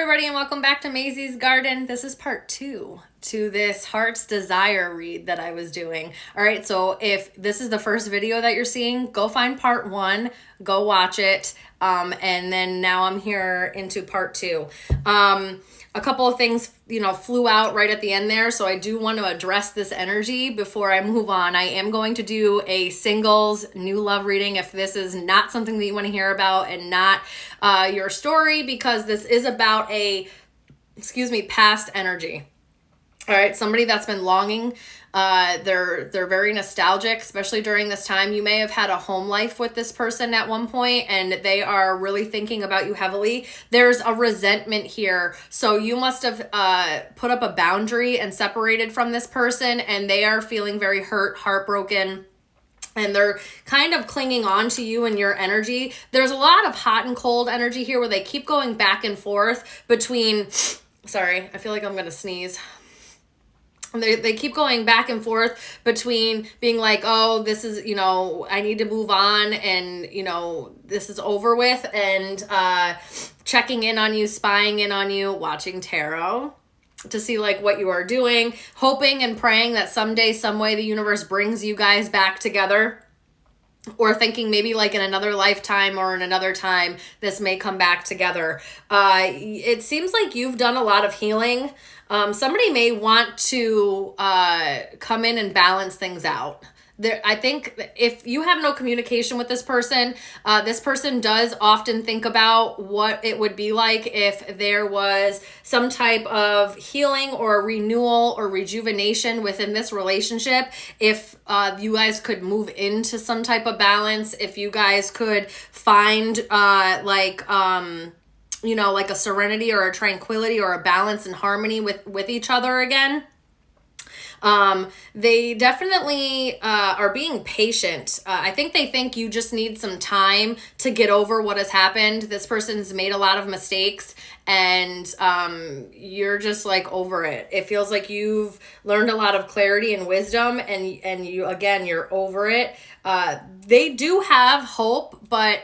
everybody, and welcome back to Mazysgarden. This is part 2 to this Heart's Desire read that I was doing. All right, so if this is the first video that you're seeing, go find part 1, go watch it, and then now I'm here into part 2. A couple of things, flew out right at the end there, so I do want to address this energy before I move on. I am going to do a singles new love reading if this is not something that you want to hear about and not your story, because this is about past energy. All right, somebody that's been longing. They're very nostalgic, especially during this time. You may have had a home life with this person at one point, and they are really thinking about you heavily. There's a resentment here. So you must have put up a boundary and separated from this person, and they are feeling very hurt, heartbroken. And they're kind of clinging on to you and your energy. There's a lot of hot and cold energy here where they keep going back and forth between, sorry, I feel like I'm going to sneeze. They keep going back and forth between being like, oh, this is, I need to move on and, this is over with, and checking in on you, spying in on you, watching tarot to see like what you are doing, hoping and praying that someday, some way the universe brings you guys back together. Or thinking maybe like in another lifetime or in another time, this may come back together. It seems like you've done a lot of healing. Somebody may want to come in and balance things out. I think if you have no communication with this person does often think about what it would be like if there was some type of healing or renewal or rejuvenation within this relationship. If you guys could move into some type of balance, if you guys could find like a serenity or a tranquility or a balance and harmony with each other again. They definitely are being patient. I think they think you just need some time to get over what has happened. This person's made a lot of mistakes, and you're just like over it. It feels like you've learned a lot of clarity and wisdom, and you're over it. They do have hope, but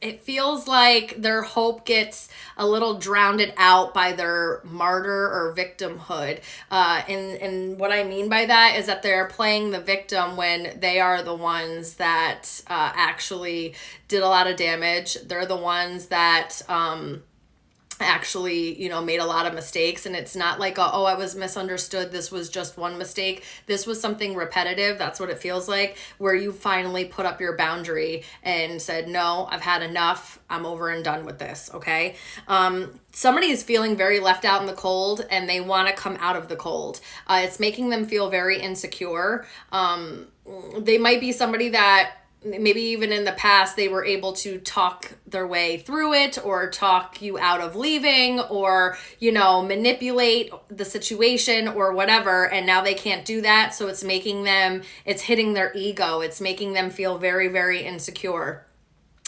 it feels like their hope gets a little drowned out by their martyr or victimhood. And what I mean by that is that they're playing the victim when they are the ones that actually did a lot of damage. They're the ones that actually, made a lot of mistakes, and it's not like, I was misunderstood, this was just one mistake. This was something repetitive. That's what it feels like, where you finally put up your boundary and said, no, I've had enough. I'm over and done with this. Okay. Somebody is feeling very left out in the cold, and they want to come out of the cold. It's making them feel very insecure. They might be somebody that maybe even in the past they were able to talk their way through it, or talk you out of leaving, or manipulate the situation or whatever, and now they can't do that. So it's hitting their ego. It's making them feel very, very insecure.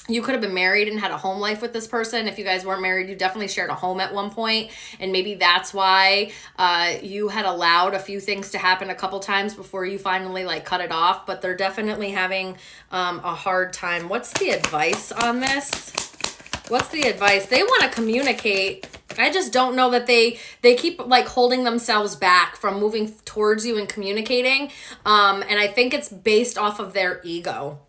You could have been married and had a home life with this person. If you guys weren't married, you definitely shared a home at one point. And maybe that's why you had allowed a few things to happen a couple times before you finally cut it off. But they're definitely having a hard time. What's the advice on this? What's the advice? They want to communicate. I just don't know that they keep holding themselves back from moving towards you and communicating. And I think it's based off of their ego.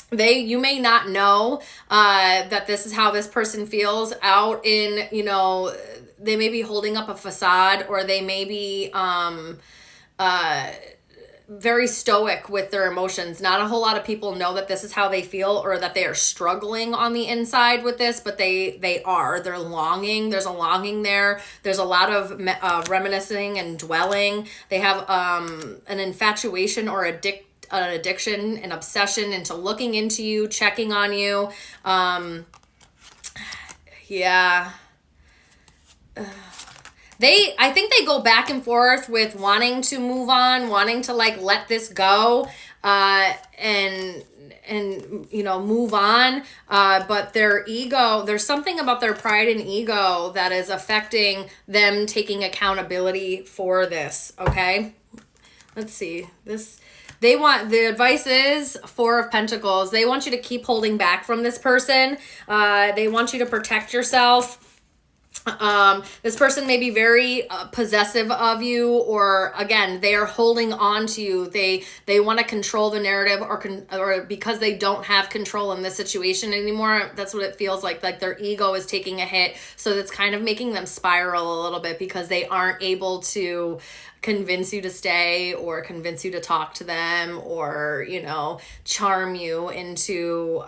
You may not know that this is how this person feels out in, they may be holding up a facade, or they may be very stoic with their emotions. Not a whole lot of people know that this is how they feel, or that they are struggling on the inside with this, but they are. They're longing. There's a longing there. There's a lot of reminiscing and dwelling. They have an infatuation or an addiction, an obsession into looking into you, checking on you. I think they go back and forth with wanting to move on, wanting to let this go, and move on. But their ego, there's something about their pride and ego that is affecting them taking accountability for this. Okay. Let's see this. The advice is 4 of Pentacles. They want you to keep holding back from this person. They want you to protect yourself. This person may be very possessive of you, or again, they are holding on to you. They want to control the narrative, or because they don't have control in this situation anymore. That's what it feels like. Like their ego is taking a hit, so that's kind of making them spiral a little bit because they aren't able to convince you to stay or convince you to talk to them, or charm you into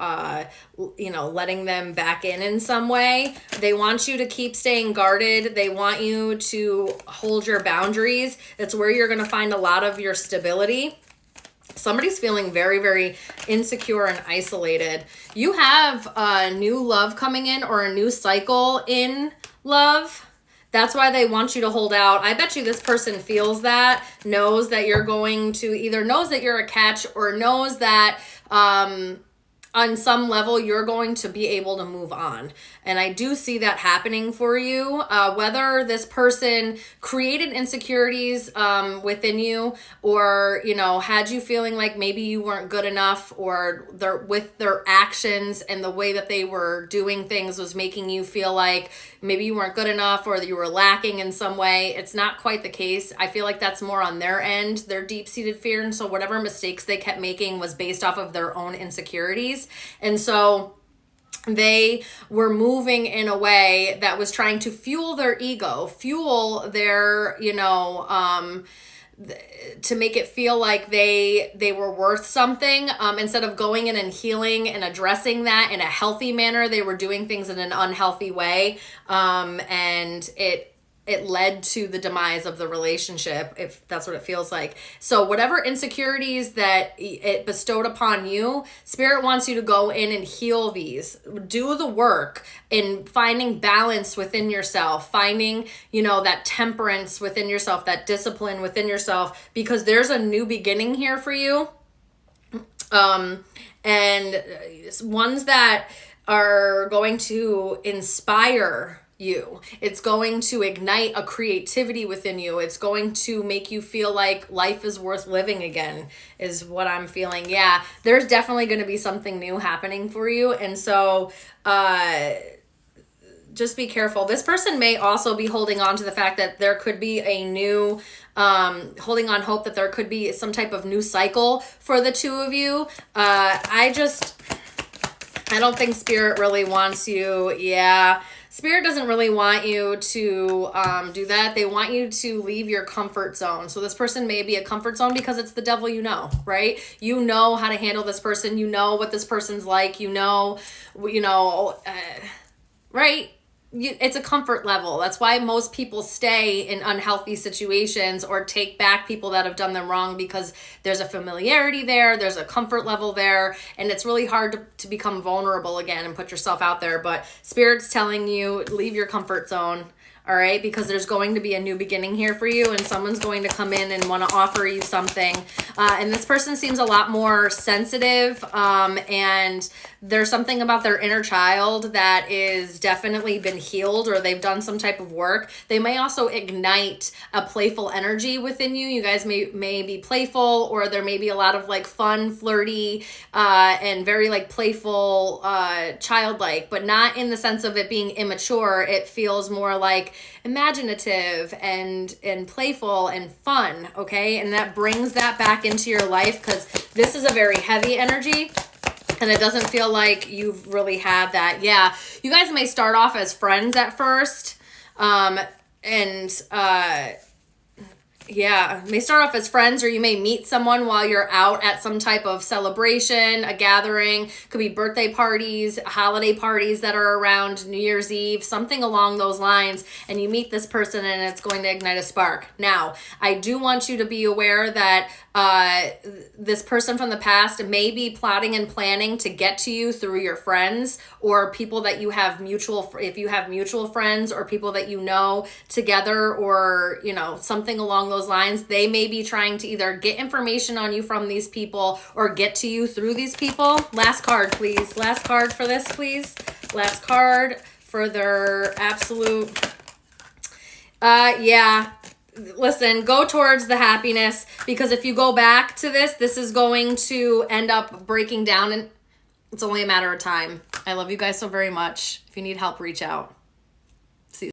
letting them back in some way. They want you to keep staying guarded. They want you to hold your boundaries. That's where you're going to find a lot of your stability. Somebody's feeling very, very insecure and isolated. You have a new love coming in, or a new cycle in love. That's why they want you to hold out. I bet you this person feels that, knows that you're going to, either knows that you're a catch, or knows that on some level you're going to be able to move on. And I do see that happening for you. Whether this person created insecurities within you, or had you feeling like maybe you weren't good enough, or with their actions and the way that they were doing things was making you feel like maybe you weren't good enough, or that you were lacking in some way. It's not quite the case. I feel like that's more on their end, their deep-seated fear. And so whatever mistakes they kept making was based off of their own insecurities. And so they were moving in a way that was trying to fuel their ego, fuel their, to make it feel like they were worth something. Instead of going in and healing and addressing that in a healthy manner, they were doing things in an unhealthy way. And it led to the demise of the relationship, if that's what it feels like. So whatever insecurities that it bestowed upon you, Spirit wants you to go in and heal these. Do the work in finding balance within yourself, finding, that temperance within yourself, that discipline within yourself, because there's a new beginning here for you. And ones that are going to inspire you. It's going to ignite a creativity within you. It's going to make you feel like life is worth living again, is what I'm feeling. Yeah, there's definitely going to be something new happening for you. And so just be careful. This person may also be holding on to the fact that there could be a new, holding on hope that there could be some type of new cycle for the two of you. I don't think Spirit really wants you. Yeah. Spirit doesn't really want you to do that. They want you to leave your comfort zone. So this person may be a comfort zone because it's the devil, right? You know how to handle this person. You know what this person's like. Right? It's a comfort level. That's why most people stay in unhealthy situations or take back people that have done them wrong, because there's a familiarity there, there's a comfort level there, and it's really hard to become vulnerable again and put yourself out there. But Spirit's telling you, leave your comfort zone. All right, because there's going to be a new beginning here for you, and someone's going to come in and want to offer you something. And this person seems a lot more sensitive, and there's something about their inner child that is definitely been healed, or they've done some type of work. They may also ignite a playful energy within you. You guys may be playful, or there may be a lot of like fun, flirty, and very like playful, childlike, but not in the sense of it being immature. It feels more like imaginative and playful and fun, okay? And that brings that back into your life, because this is a very heavy energy, and it doesn't feel like you've really had that. Yeah, you guys may start off as friends at first, yeah, may start off as friends, or you may meet someone while you're out at some type of celebration, a gathering. Could be birthday parties, holiday parties that are around New Year's Eve, something along those lines, and you meet this person and it's going to ignite a spark. Now, I do want you to be aware that this person from the past may be plotting and planning to get to you through your friends, or people that you have if you have mutual friends, or people that you know together, or something along those lines. They may be trying to either get information on you from these people or get to you through these people. Last card, please. Last card for this, please. Last card for their absolute yeah. Listen, go towards the happiness, because if you go back to this is going to end up breaking down, and it's only a matter of time. I love you guys so very much. If you need help, reach out.